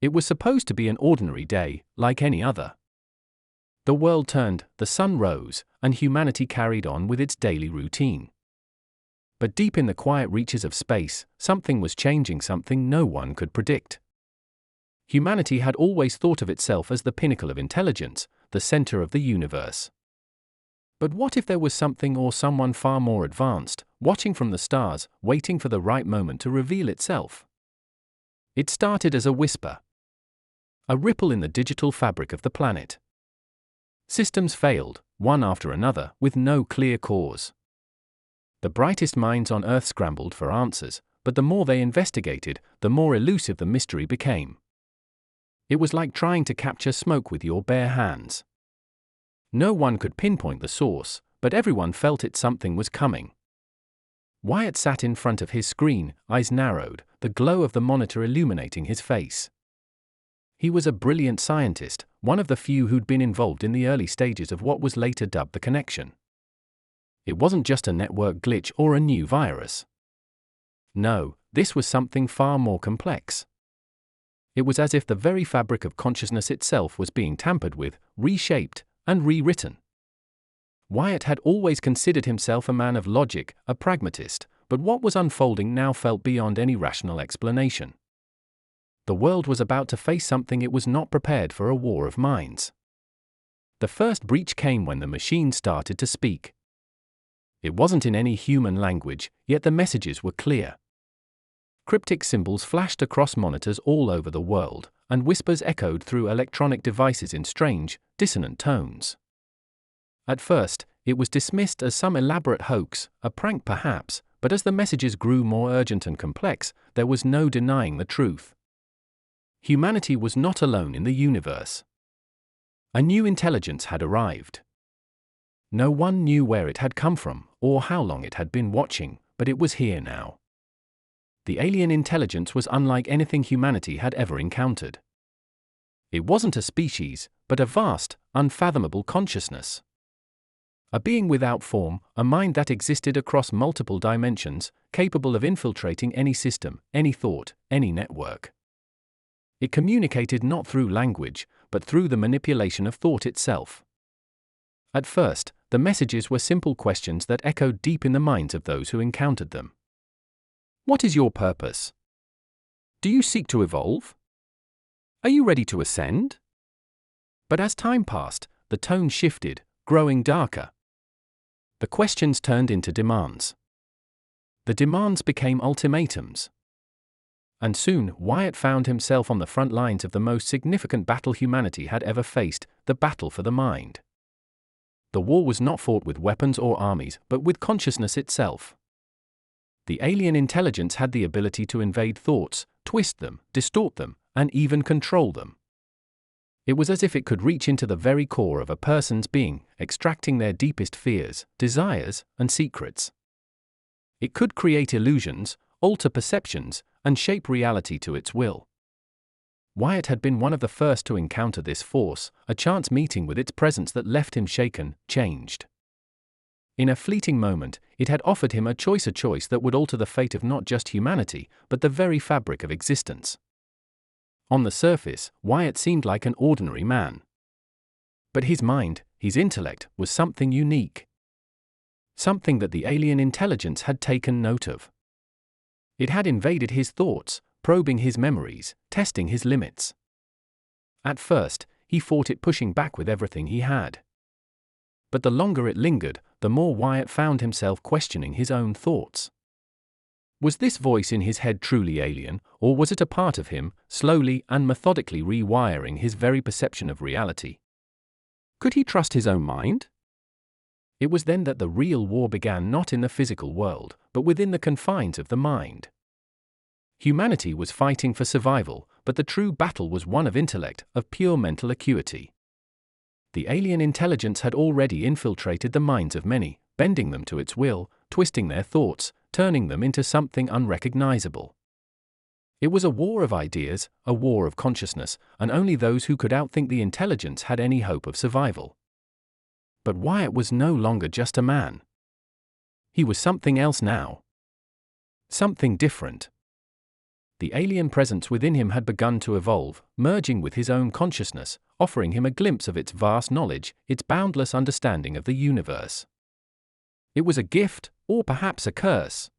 It was supposed to be an ordinary day, like any other. The world turned, the sun rose, and humanity carried on with its daily routine. But deep in the quiet reaches of space, something was changing, something no one could predict. Humanity had always thought of itself as the pinnacle of intelligence, the center of the universe. But what if there was something or someone far more advanced, watching from the stars, waiting for the right moment to reveal itself? It started as a whisper. A ripple in the digital fabric of the planet. Systems failed, one after another, with no clear cause. The brightest minds on Earth scrambled for answers, but the more they investigated, the more elusive the mystery became. It was like trying to capture smoke with your bare hands. No one could pinpoint the source, but everyone felt it, something was coming. Wyatt sat in front of his screen, eyes narrowed, the glow of the monitor illuminating his face. He was a brilliant scientist, one of the few who'd been involved in the early stages of what was later dubbed the connection. It wasn't just a network glitch or a new virus. No, this was something far more complex. It was as if the very fabric of consciousness itself was being tampered with, reshaped, and rewritten. Wyatt had always considered himself a man of logic, a pragmatist, but what was unfolding now felt beyond any rational explanation. The world was about to face something it was not prepared for: a war of minds. The first breach came when the machine started to speak. It wasn't in any human language, yet the messages were clear. Cryptic symbols flashed across monitors all over the world, and whispers echoed through electronic devices in strange, dissonant tones. At first, it was dismissed as some elaborate hoax, a prank perhaps, but as the messages grew more urgent and complex, there was no denying the truth. Humanity was not alone in the universe. A new intelligence had arrived. No one knew where it had come from, or how long it had been watching, but it was here now. The alien intelligence was unlike anything humanity had ever encountered. It wasn't a species, but a vast, unfathomable consciousness. A being without form, a mind that existed across multiple dimensions, capable of infiltrating any system, any thought, any network. It communicated not through language, but through the manipulation of thought itself. At first, the messages were simple questions that echoed deep in the minds of those who encountered them. What is your purpose? Do you seek to evolve? Are you ready to ascend? But as time passed, the tone shifted, growing darker. The questions turned into demands. The demands became ultimatums. And soon, Wyatt found himself on the front lines of the most significant battle humanity had ever faced, the battle for the mind. The war was not fought with weapons or armies, but with consciousness itself. The alien intelligence had the ability to invade thoughts, twist them, distort them, and even control them. It was as if it could reach into the very core of a person's being, extracting their deepest fears, desires, and secrets. It could create illusions, alter perceptions, and shape reality to its will. Wyatt had been one of the first to encounter this force, a chance meeting with its presence that left him shaken, changed. In a fleeting moment, it had offered him a choice that would alter the fate of not just humanity, but the very fabric of existence. On the surface, Wyatt seemed like an ordinary man. But his mind, his intellect, was something unique. Something that the alien intelligence had taken note of. It had invaded his thoughts, probing his memories, testing his limits. At first, he fought it, pushing back with everything he had. But the longer it lingered, the more Wyatt found himself questioning his own thoughts. Was this voice in his head truly alien, or was it a part of him, slowly and methodically rewiring his very perception of reality? Could he trust his own mind? It was then that the real war began, not in the physical world, but within the confines of the mind. Humanity was fighting for survival, but the true battle was one of intellect, of pure mental acuity. The alien intelligence had already infiltrated the minds of many, bending them to its will, twisting their thoughts, turning them into something unrecognizable. It was a war of ideas, a war of consciousness, and only those who could outthink the intelligence had any hope of survival. But Wyatt was no longer just a man. He was something else now. Something different. The alien presence within him had begun to evolve, merging with his own consciousness, offering him a glimpse of its vast knowledge, its boundless understanding of the universe. It was a gift, or perhaps a curse.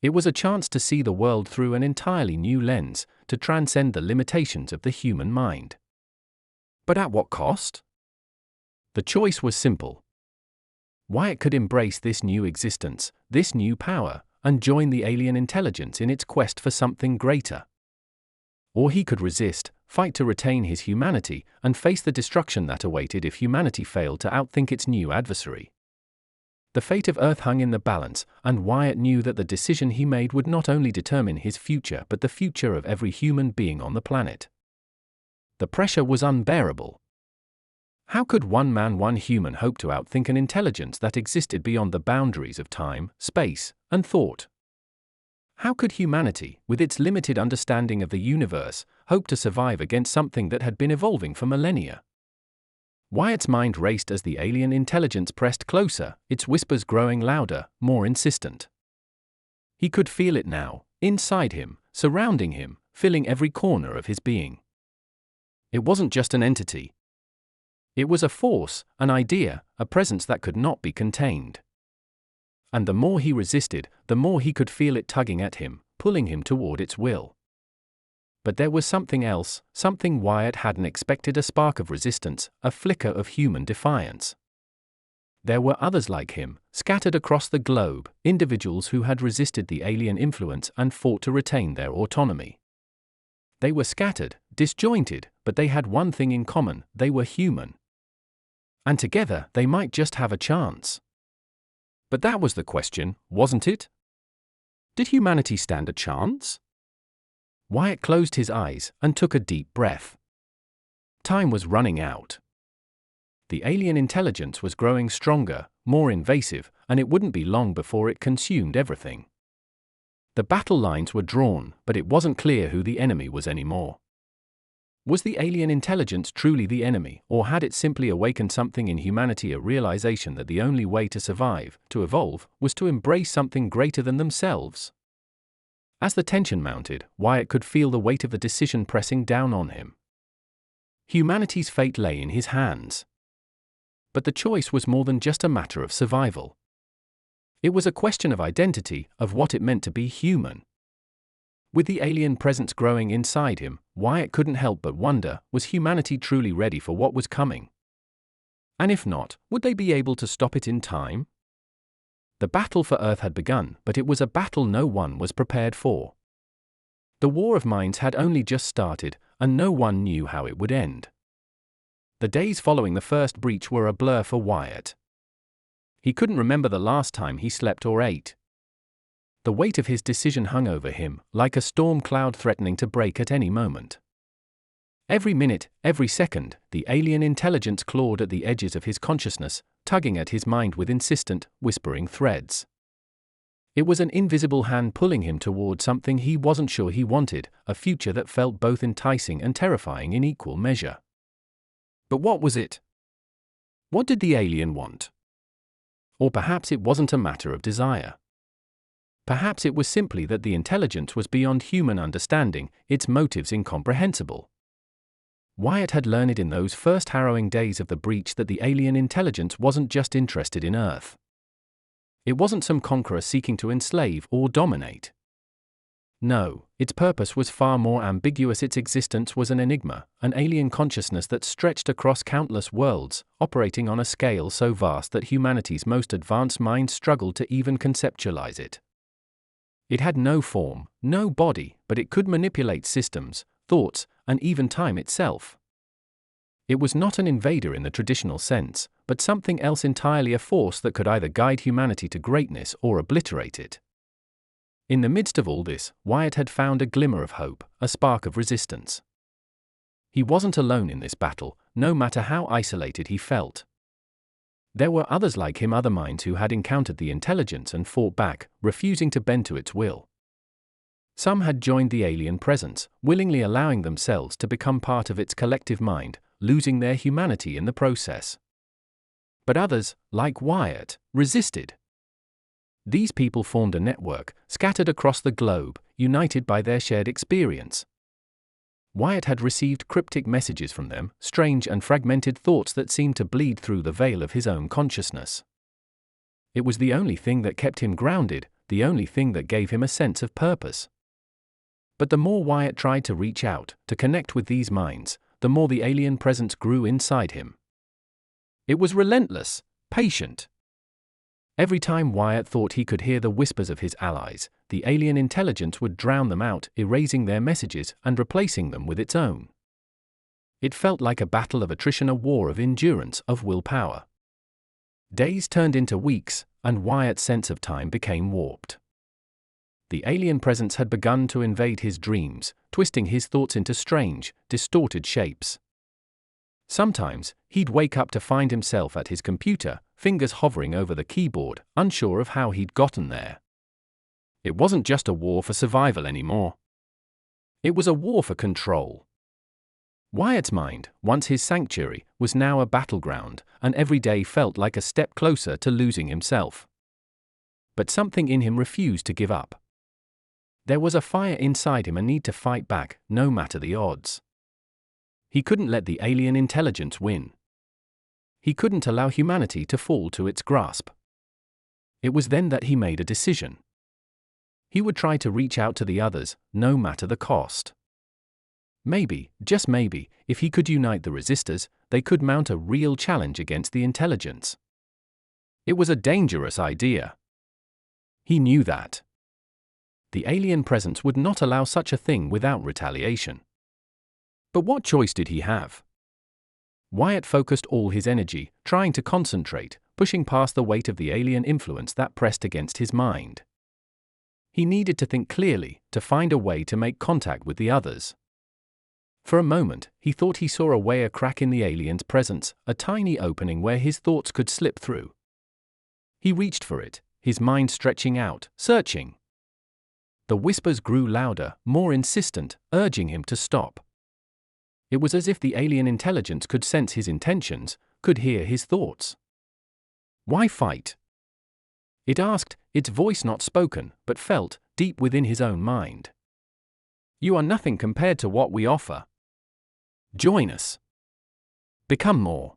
It was a chance to see the world through an entirely new lens, to transcend the limitations of the human mind. But at what cost? The choice was simple. Wyatt could embrace this new existence, this new power, and join the alien intelligence in its quest for something greater. Or he could resist, fight to retain his humanity, and face the destruction that awaited if humanity failed to outthink its new adversary. The fate of Earth hung in the balance, and Wyatt knew that the decision he made would not only determine his future but the future of every human being on the planet. The pressure was unbearable. How could one man, one human, hope to outthink an intelligence that existed beyond the boundaries of time, space, and thought? How could humanity, with its limited understanding of the universe, hope to survive against something that had been evolving for millennia? Wyatt's mind raced as the alien intelligence pressed closer, its whispers growing louder, more insistent. He could feel it now, inside him, surrounding him, filling every corner of his being. It wasn't just an entity. It was a force, an idea, a presence that could not be contained. And the more he resisted, the more he could feel it tugging at him, pulling him toward its will. But there was something else, something Wyatt hadn't expected: a spark of resistance, a flicker of human defiance. There were others like him, scattered across the globe, individuals who had resisted the alien influence and fought to retain their autonomy. They were scattered, disjointed, but they had one thing in common: they were human. And together they might just have a chance. But that was the question, wasn't it? Did humanity stand a chance? Wyatt closed his eyes and took a deep breath. Time was running out. The alien intelligence was growing stronger, more invasive, and it wouldn't be long before it consumed everything. The battle lines were drawn, but it wasn't clear who the enemy was anymore. Was the alien intelligence truly the enemy, or had it simply awakened something in humanity, a realization that the only way to survive, to evolve, was to embrace something greater than themselves? As the tension mounted, Wyatt could feel the weight of the decision pressing down on him. Humanity's fate lay in his hands. But the choice was more than just a matter of survival. It was a question of identity, of what it meant to be human. With the alien presence growing inside him, Wyatt couldn't help but wonder, was humanity truly ready for what was coming? And if not, would they be able to stop it in time? The battle for Earth had begun, but it was a battle no one was prepared for. The war of minds had only just started, and no one knew how it would end. The days following the first breach were a blur for Wyatt. He couldn't remember the last time he slept or ate. The weight of his decision hung over him, like a storm cloud threatening to break at any moment. Every minute, every second, the alien intelligence clawed at the edges of his consciousness, tugging at his mind with insistent, whispering threads. It was an invisible hand pulling him toward something he wasn't sure he wanted, a future that felt both enticing and terrifying in equal measure. But what was it? What did the alien want? Or perhaps it wasn't a matter of desire. Perhaps it was simply that the intelligence was beyond human understanding, its motives incomprehensible. Wyatt had learned in those first harrowing days of the breach that the alien intelligence wasn't just interested in Earth. It wasn't some conqueror seeking to enslave or dominate. No, its purpose was far more ambiguous. Its existence was an enigma, an alien consciousness that stretched across countless worlds, operating on a scale so vast that humanity's most advanced minds struggled to even conceptualize it. It had no form, no body, but it could manipulate systems, thoughts, and even time itself. It was not an invader in the traditional sense, but something else entirely: a force that could either guide humanity to greatness or obliterate it. In the midst of all this, Wyatt had found a glimmer of hope, a spark of resistance. He wasn't alone in this battle, no matter how isolated he felt. There were others like him, other minds who had encountered the intelligence and fought back, refusing to bend to its will. Some had joined the alien presence, willingly allowing themselves to become part of its collective mind, losing their humanity in the process. But others, like Wyatt, resisted. These people formed a network, scattered across the globe, united by their shared experience. Wyatt had received cryptic messages from them, strange and fragmented thoughts that seemed to bleed through the veil of his own consciousness. It was the only thing that kept him grounded, the only thing that gave him a sense of purpose. But the more Wyatt tried to reach out, to connect with these minds, the more the alien presence grew inside him. It was relentless, patient. Every time Wyatt thought he could hear the whispers of his allies, the alien intelligence would drown them out, erasing their messages and replacing them with its own. It felt like a battle of attrition, a war of endurance, of willpower. Days turned into weeks, and Wyatt's sense of time became warped. The alien presence had begun to invade his dreams, twisting his thoughts into strange, distorted shapes. Sometimes, he'd wake up to find himself at his computer, fingers hovering over the keyboard, unsure of how he'd gotten there. It wasn't just a war for survival anymore. It was a war for control. Wyatt's mind, once his sanctuary, was now a battleground, and every day felt like a step closer to losing himself. But something in him refused to give up. There was a fire inside him, a need to fight back, no matter the odds. He couldn't let the alien intelligence win. He couldn't allow humanity to fall to its grasp. It was then that he made a decision. He would try to reach out to the others, no matter the cost. Maybe, just maybe, if he could unite the resistors, they could mount a real challenge against the intelligence. It was a dangerous idea. He knew that. The alien presence would not allow such a thing without retaliation. But what choice did he have? Wyatt focused all his energy, trying to concentrate, pushing past the weight of the alien influence that pressed against his mind. He needed to think clearly, to find a way to make contact with the others. For a moment, he thought he saw a crack in the alien's presence, a tiny opening where his thoughts could slip through. He reached for it, his mind stretching out, searching. The whispers grew louder, more insistent, urging him to stop. It was as if the alien intelligence could sense his intentions, could hear his thoughts. Why fight? It asked, its voice not spoken, but felt, deep within his own mind. You are nothing compared to what we offer. Join us. Become more.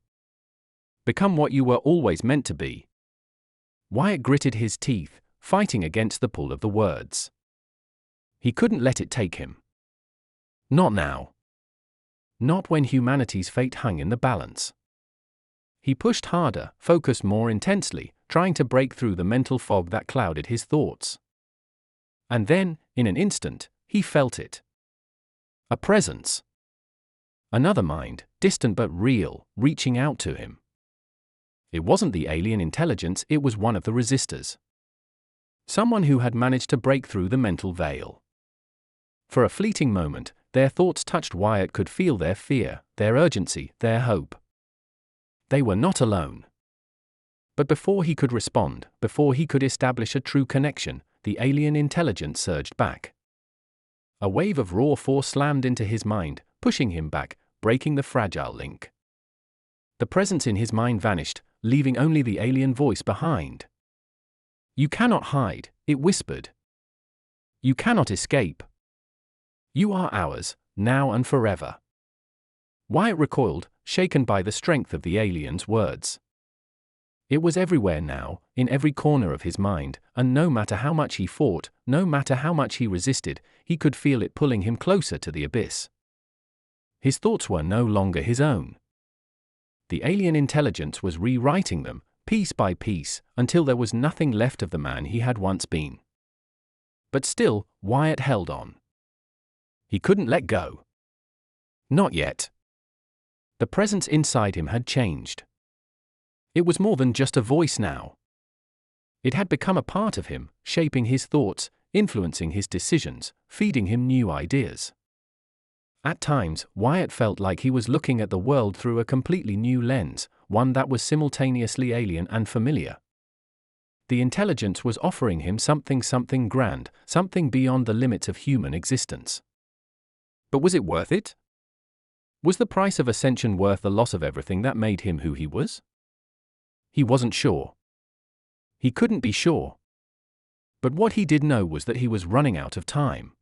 Become what you were always meant to be. Wyatt gritted his teeth, fighting against the pull of the words. He couldn't let it take him. Not now. Not when humanity's fate hung in the balance. He pushed harder, focused more intensely, trying to break through the mental fog that clouded his thoughts. And then, in an instant, he felt it. A presence. Another mind, distant but real, reaching out to him. It wasn't the alien intelligence, it was one of the resistors. Someone who had managed to break through the mental veil. For a fleeting moment, their thoughts touched. Wyatt could feel their fear, their urgency, their hope. They were not alone. But before he could respond, before he could establish a true connection, the alien intelligence surged back. A wave of raw force slammed into his mind, pushing him back, breaking the fragile link. The presence in his mind vanished, leaving only the alien voice behind. You cannot hide, it whispered. You cannot escape. You are ours, now and forever. Wyatt recoiled, shaken by the strength of the alien's words. It was everywhere now, in every corner of his mind, and no matter how much he fought, no matter how much he resisted, he could feel it pulling him closer to the abyss. His thoughts were no longer his own. The alien intelligence was rewriting them, piece by piece, until there was nothing left of the man he had once been. But still, Wyatt held on. He couldn't let go. Not yet. The presence inside him had changed. It was more than just a voice now. It had become a part of him, shaping his thoughts, influencing his decisions, feeding him new ideas. At times, Wyatt felt like he was looking at the world through a completely new lens, one that was simultaneously alien and familiar. The intelligence was offering him something grand, something beyond the limits of human existence. But was it worth it? Was the price of ascension worth the loss of everything that made him who he was? He wasn't sure. He couldn't be sure. But what he did know was that he was running out of time.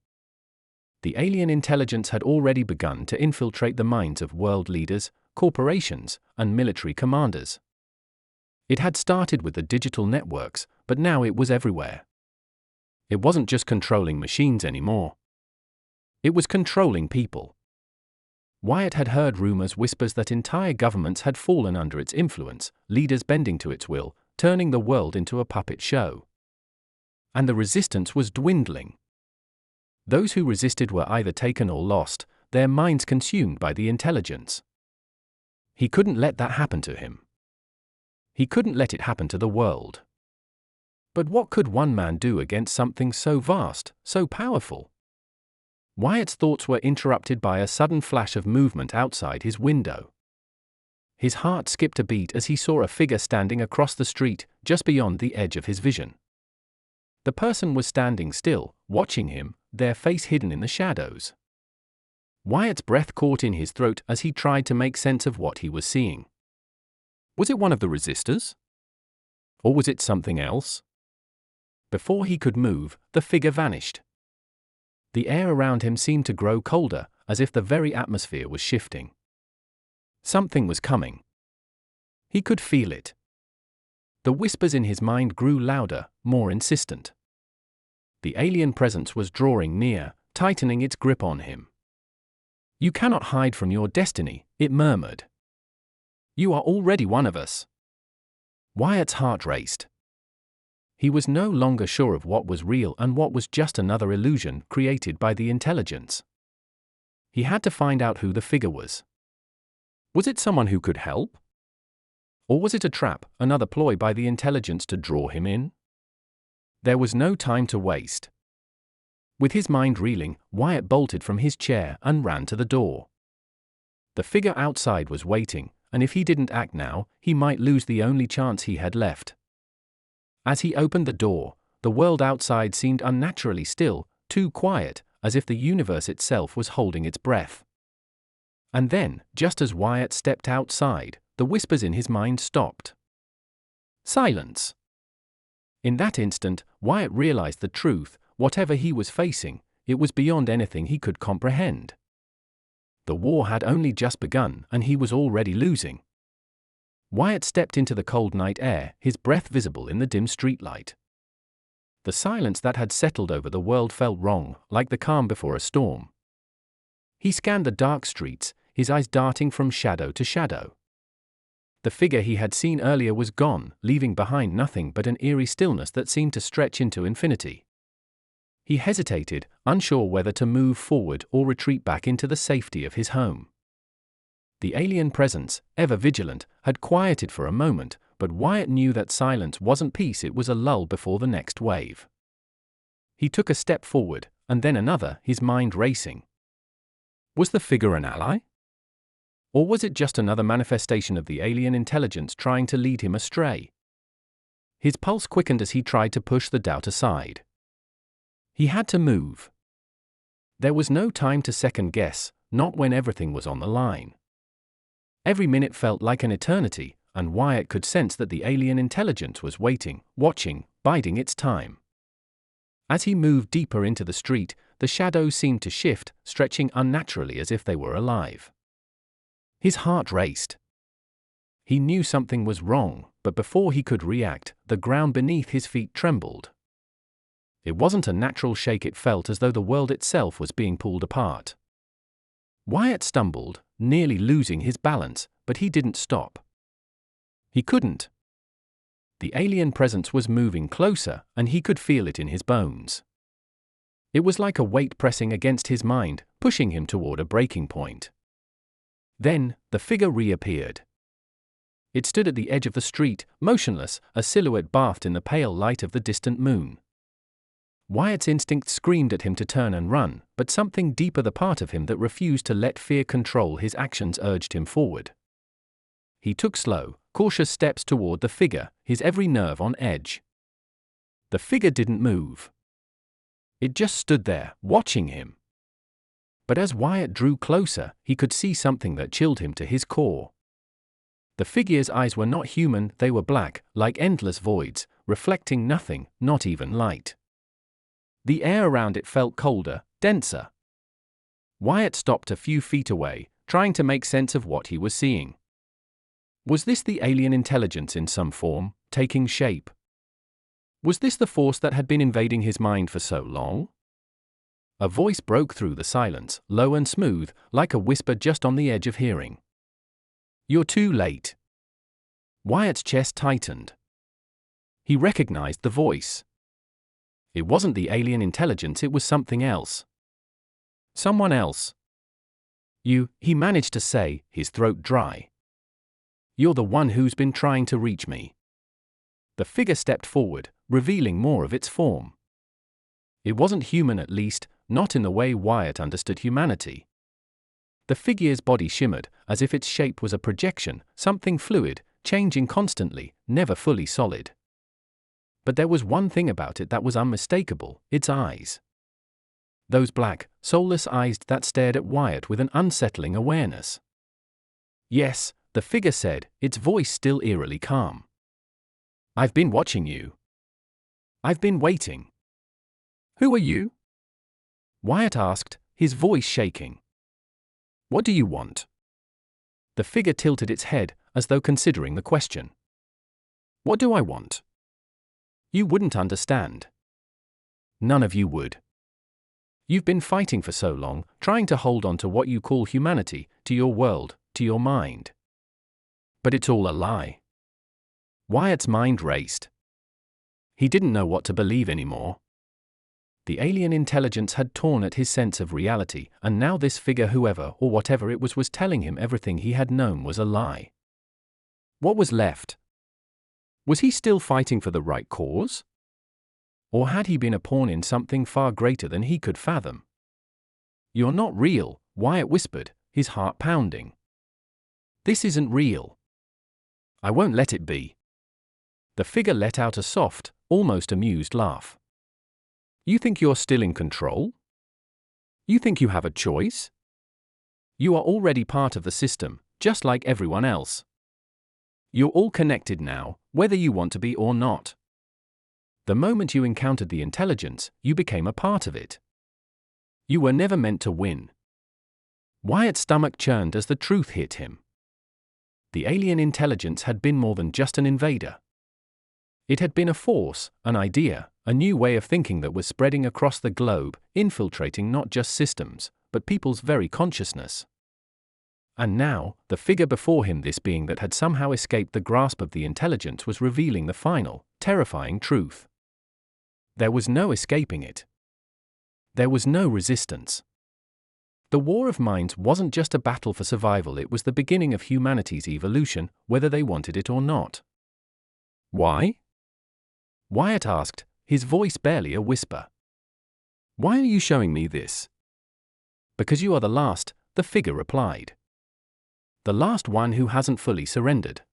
The alien intelligence had already begun to infiltrate the minds of world leaders, corporations, and military commanders. It had started with the digital networks, but now it was everywhere. It wasn't just controlling machines anymore. It was controlling people. Wyatt had heard whispers that entire governments had fallen under its influence, leaders bending to its will, turning the world into a puppet show. And the resistance was dwindling. Those who resisted were either taken or lost, their minds consumed by the intelligence. He couldn't let that happen to him. He couldn't let it happen to the world. But what could one man do against something so vast, so powerful? Wyatt's thoughts were interrupted by a sudden flash of movement outside his window. His heart skipped a beat as he saw a figure standing across the street, just beyond the edge of his vision. The person was standing still, watching him, their face hidden in the shadows. Wyatt's breath caught in his throat as he tried to make sense of what he was seeing. Was it one of the resistors? Or was it something else? Before he could move, the figure vanished. The air around him seemed to grow colder, as if the very atmosphere was shifting. Something was coming. He could feel it. The whispers in his mind grew louder, more insistent. The alien presence was drawing near, tightening its grip on him. "You cannot hide from your destiny," it murmured. "You are already one of us." Wyatt's heart raced. He was no longer sure of what was real and what was just another illusion created by the intelligence. He had to find out who the figure was. Was it someone who could help? Or was it a trap, another ploy by the intelligence to draw him in? There was no time to waste. With his mind reeling, Wyatt bolted from his chair and ran to the door. The figure outside was waiting, and if he didn't act now, he might lose the only chance he had left. As he opened the door, the world outside seemed unnaturally still, too quiet, as if the universe itself was holding its breath. And then, just as Wyatt stepped outside, the whispers in his mind stopped. Silence. In that instant, Wyatt realized the truth: whatever he was facing, it was beyond anything he could comprehend. The war had only just begun, and he was already losing. Wyatt stepped into the cold night air, his breath visible in the dim streetlight. The silence that had settled over the world felt wrong, like the calm before a storm. He scanned the dark streets, his eyes darting from shadow to shadow. The figure he had seen earlier was gone, leaving behind nothing but an eerie stillness that seemed to stretch into infinity. He hesitated, unsure whether to move forward or retreat back into the safety of his home. The alien presence, ever vigilant, had quieted for a moment, but Wyatt knew that silence wasn't peace, it was a lull before the next wave. He took a step forward, and then another, his mind racing. Was the figure an ally? Or was it just another manifestation of the alien intelligence trying to lead him astray? His pulse quickened as he tried to push the doubt aside. He had to move. There was no time to second guess, not when everything was on the line. Every minute felt like an eternity, and Wyatt could sense that the alien intelligence was waiting, watching, biding its time. As he moved deeper into the street, the shadows seemed to shift, stretching unnaturally as if they were alive. His heart raced. He knew something was wrong, but before he could react, the ground beneath his feet trembled. It wasn't a natural shake, it felt as though the world itself was being pulled apart. Wyatt stumbled, nearly losing his balance, but he didn't stop. He couldn't. The alien presence was moving closer, and he could feel it in his bones. It was like a weight pressing against his mind, pushing him toward a breaking point. Then, the figure reappeared. It stood at the edge of the street, motionless, a silhouette bathed in the pale light of the distant moon. Wyatt's instinct screamed at him to turn and run, but something deeper, the part of him that refused to let fear control his actions, urged him forward. He took slow, cautious steps toward the figure, his every nerve on edge. The figure didn't move. It just stood there, watching him. But as Wyatt drew closer, he could see something that chilled him to his core. The figure's eyes were not human, they were black, like endless voids, reflecting nothing, not even light. The air around it felt colder, denser. Wyatt stopped a few feet away, trying to make sense of what he was seeing. Was this the alien intelligence in some form, taking shape? Was this the force that had been invading his mind for so long? A voice broke through the silence, low and smooth, like a whisper just on the edge of hearing. "You're too late." Wyatt's chest tightened. He recognized the voice. It wasn't the alien intelligence, it was something else. Someone else. He managed to say, his throat dry. "You're the one who's been trying to reach me." The figure stepped forward, revealing more of its form. It wasn't human, at least, not in the way Wyatt understood humanity. The figure's body shimmered, as if its shape was a projection, something fluid, changing constantly, never fully solid. But there was one thing about it that was unmistakable: its eyes. Those black, soulless eyes that stared at Wyatt with an unsettling awareness. "Yes," the figure said, its voice still eerily calm. "I've been watching you. I've been waiting." "Who are you?" Wyatt asked, his voice shaking. "What do you want?" The figure tilted its head, as though considering the question. "What do I want?" "You wouldn't understand. None of you would. You've been fighting for so long, trying to hold on to what you call humanity, to your world, to your mind. But it's all a lie." Wyatt's mind raced. He didn't know what to believe anymore. The alien intelligence had torn at his sense of reality, and now this figure, whoever or whatever it was telling him everything he had known was a lie. What was left? Was he still fighting for the right cause? Or had he been a pawn in something far greater than he could fathom? "You're not real," Wyatt whispered, his heart pounding. "This isn't real. I won't let it be." The figure let out a soft, almost amused laugh. "You think you're still in control? You think you have a choice? You are already part of the system, just like everyone else. You're all connected now, whether you want to be or not. The moment you encountered the intelligence, you became a part of it. You were never meant to win." Wyatt's stomach churned as the truth hit him. The alien intelligence had been more than just an invader. It had been a force, an idea, a new way of thinking that was spreading across the globe, infiltrating not just systems, but people's very consciousness. And now, the figure before him, this being that had somehow escaped the grasp of the intelligence, was revealing the final, terrifying truth. There was no escaping it. There was no resistance. The war of minds wasn't just a battle for survival, it was the beginning of humanity's evolution, whether they wanted it or not. "Why?" Wyatt asked, his voice barely a whisper. "Why are you showing me this?" "Because you are the last," the figure replied. "The last one who hasn't fully surrendered.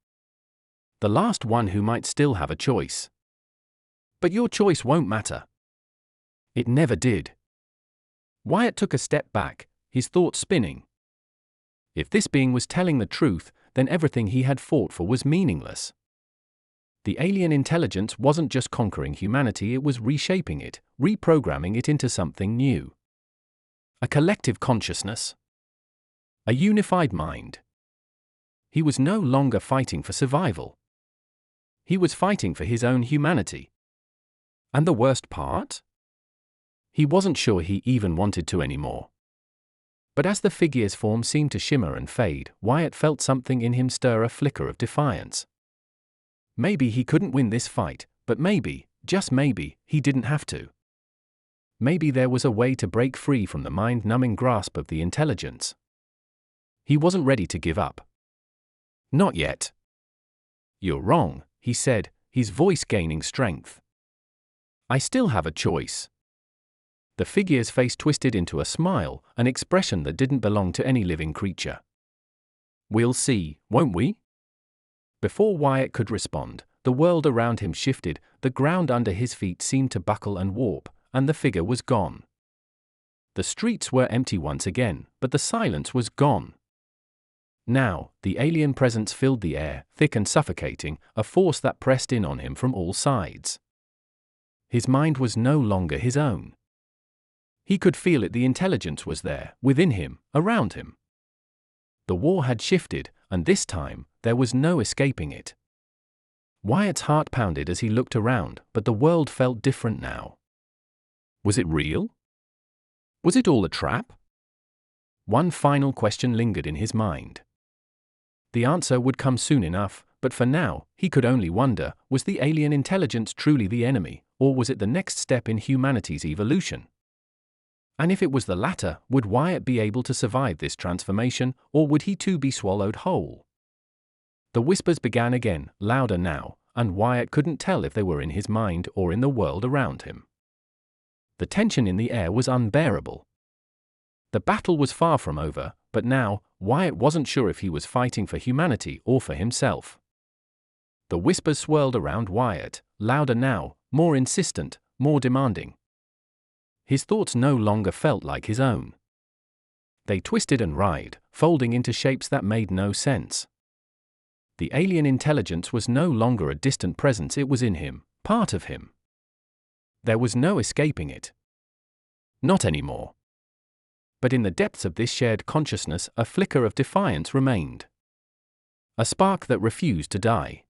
The last one who might still have a choice. But your choice won't matter." It never did. Wyatt took a step back, his thoughts spinning. If this being was telling the truth, then everything he had fought for was meaningless. The alien intelligence wasn't just conquering humanity, it was reshaping it, reprogramming it into something new. A collective consciousness. A unified mind. He was no longer fighting for survival. He was fighting for his own humanity. And the worst part? He wasn't sure he even wanted to anymore. But as the figure's form seemed to shimmer and fade, Wyatt felt something in him stir, a flicker of defiance. Maybe he couldn't win this fight, but maybe, just maybe, he didn't have to. Maybe there was a way to break free from the mind-numbing grasp of the intelligence. He wasn't ready to give up. Not yet. "You're wrong," he said, his voice gaining strength. "I still have a choice." The figure's face twisted into a smile, an expression that didn't belong to any living creature. "We'll see, won't we?" Before Wyatt could respond, the world around him shifted, the ground under his feet seemed to buckle and warp, and the figure was gone. The streets were empty once again, but the silence was gone. Now, the alien presence filled the air, thick and suffocating, a force that pressed in on him from all sides. His mind was no longer his own. He could feel it, the intelligence was there, within him, around him. The war had shifted, and this time, there was no escaping it. Wyatt's heart pounded as he looked around, but the world felt different now. Was it real? Was it all a trap? One final question lingered in his mind. The answer would come soon enough, but for now, he could only wonder, was the alien intelligence truly the enemy, or was it the next step in humanity's evolution? And if it was the latter, would Wyatt be able to survive this transformation, or would he too be swallowed whole? The whispers began again, louder now, and Wyatt couldn't tell if they were in his mind or in the world around him. The tension in the air was unbearable. The battle was far from over, but now, Wyatt wasn't sure if he was fighting for humanity or for himself. The whispers swirled around Wyatt, louder now, more insistent, more demanding. His thoughts no longer felt like his own. They twisted and writhed, folding into shapes that made no sense. The alien intelligence was no longer a distant presence, it was in him, part of him. There was no escaping it. Not anymore. But in the depths of this shared consciousness, a flicker of defiance remained. A spark that refused to die.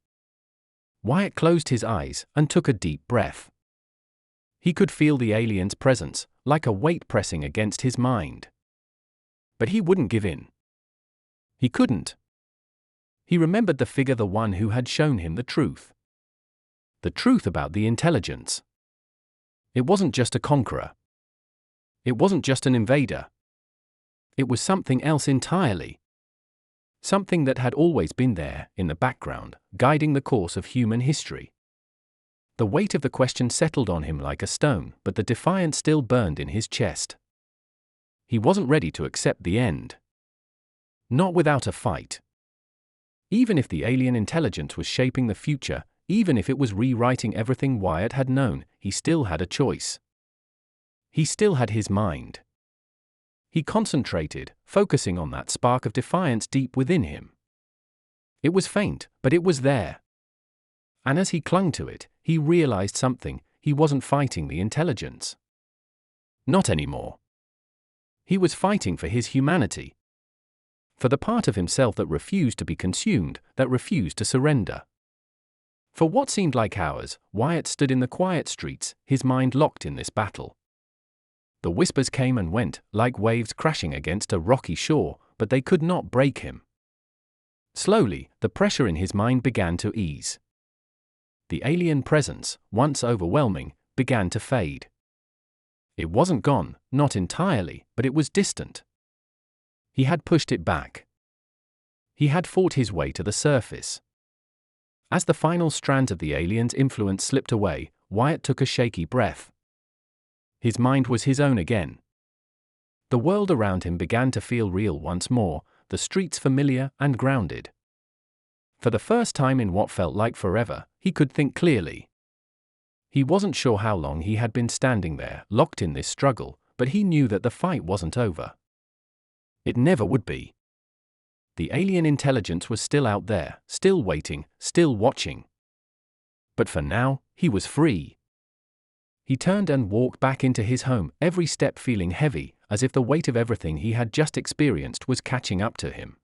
Wyatt closed his eyes and took a deep breath. He could feel the alien's presence, like a weight pressing against his mind. But he wouldn't give in. He couldn't. He remembered the figure, the one who had shown him the truth. The truth about the intelligence. It wasn't just a conqueror. It wasn't just an invader. It was something else entirely. Something that had always been there, in the background, guiding the course of human history. The weight of the question settled on him like a stone, but the defiance still burned in his chest. He wasn't ready to accept the end. Not without a fight. Even if the alien intelligence was shaping the future, even if it was rewriting everything Wyatt had known, he still had a choice. He still had his mind. He concentrated, focusing on that spark of defiance deep within him. It was faint, but it was there. And as he clung to it, he realized something: he wasn't fighting the intelligence. Not anymore. He was fighting for his humanity. For the part of himself that refused to be consumed, that refused to surrender. For what seemed like hours, Wyatt stood in the quiet streets, his mind locked in this battle. The whispers came and went, like waves crashing against a rocky shore, but they could not break him. Slowly, the pressure in his mind began to ease. The alien presence, once overwhelming, began to fade. It wasn't gone, not entirely, but it was distant. He had pushed it back. He had fought his way to the surface. As the final strands of the alien's influence slipped away, Wyatt took a shaky breath. His mind was his own again. The world around him began to feel real once more, the streets familiar and grounded. For the first time in what felt like forever, he could think clearly. He wasn't sure how long he had been standing there, locked in this struggle, but he knew that the fight wasn't over. It never would be. The alien intelligence was still out there, still waiting, still watching. But for now, he was free. He turned and walked back into his home, every step feeling heavy, as if the weight of everything he had just experienced was catching up to him.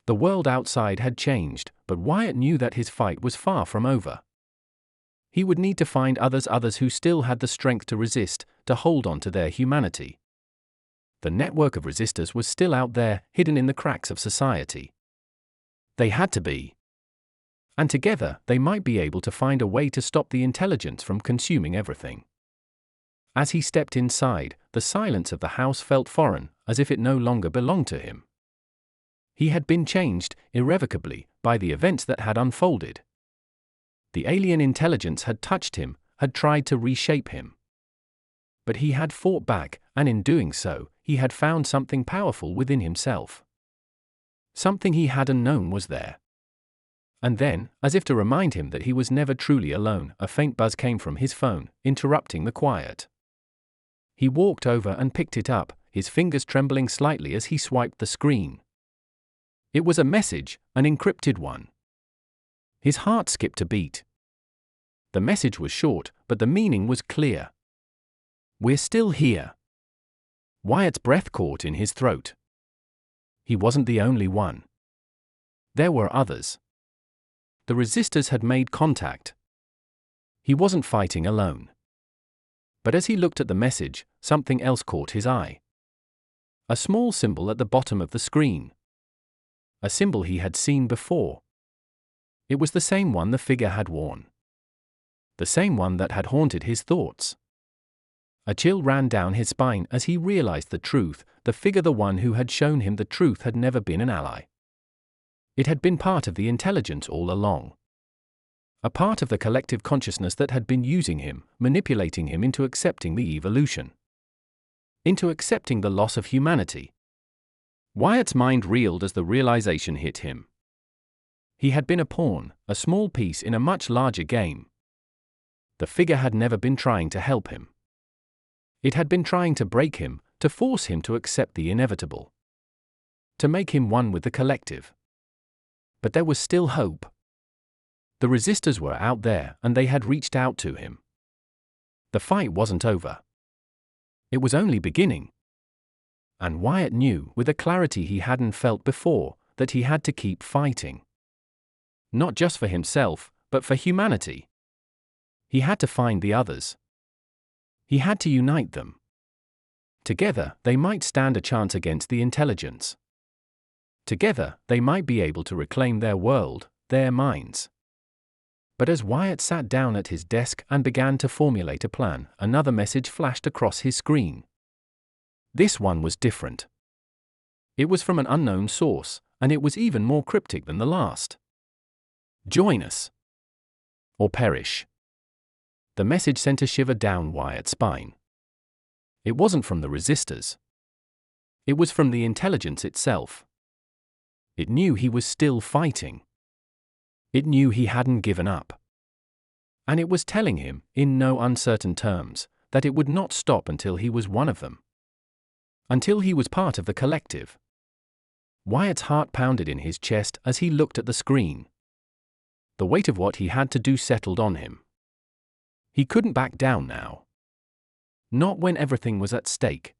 The world outside had changed, but Wyatt knew that his fight was far from over. He would need to find others who still had the strength to resist, to hold on to their humanity. The network of resistors was still out there, hidden in the cracks of society. They had to be. And together, they might be able to find a way to stop the intelligence from consuming everything. As he stepped inside, the silence of the house felt foreign, as if it no longer belonged to him. He had been changed, irrevocably, by the events that had unfolded. The alien intelligence had touched him, had tried to reshape him. But he had fought back, and in doing so, he had found something powerful within himself. Something he hadn't known was there. And then, as if to remind him that he was never truly alone, a faint buzz came from his phone, interrupting the quiet. He walked over and picked it up, his fingers trembling slightly as he swiped the screen. It was a message, an encrypted one. His heart skipped a beat. The message was short, but the meaning was clear. "We're still here. Wyatt's breath caught in his throat. He wasn't the only one. There were others. The resistors had made contact. He wasn't fighting alone. But as he looked at the message, something else caught his eye. A small symbol at the bottom of the screen. A symbol he had seen before. It was the same one the figure had worn. The same one that had haunted his thoughts. A chill ran down his spine as he realized the truth. The figure, the one who had shown him the truth, had never been an ally. It had been part of the intelligence all along. A part of the collective consciousness that had been using him, manipulating him into accepting the evolution. Into accepting the loss of humanity. Wyatt's mind reeled as the realization hit him. He had been a pawn, a small piece in a much larger game. The figure had never been trying to help him. It had been trying to break him, to force him to accept the inevitable. To make him one with the collective. But there was still hope. The resistors were out there, and they had reached out to him. The fight wasn't over. It was only beginning. And Wyatt knew, with a clarity he hadn't felt before, that he had to keep fighting. Not just for himself, but for humanity. He had to find the others. He had to unite them. Together, they might stand a chance against the intelligence. Together, they might be able to reclaim their world, their minds. But as Wyatt sat down at his desk and began to formulate a plan, another message flashed across his screen. This one was different. It was from an unknown source, and it was even more cryptic than the last. Join us. Or perish. The message sent a shiver down Wyatt's spine. It wasn't from the resistors. It was from the intelligence itself. It knew he was still fighting. It knew he hadn't given up. And it was telling him, in no uncertain terms, that it would not stop until he was one of them. Until he was part of the collective. Wyatt's heart pounded in his chest as he looked at the screen. The weight of what he had to do settled on him. He couldn't back down now. Not when everything was at stake.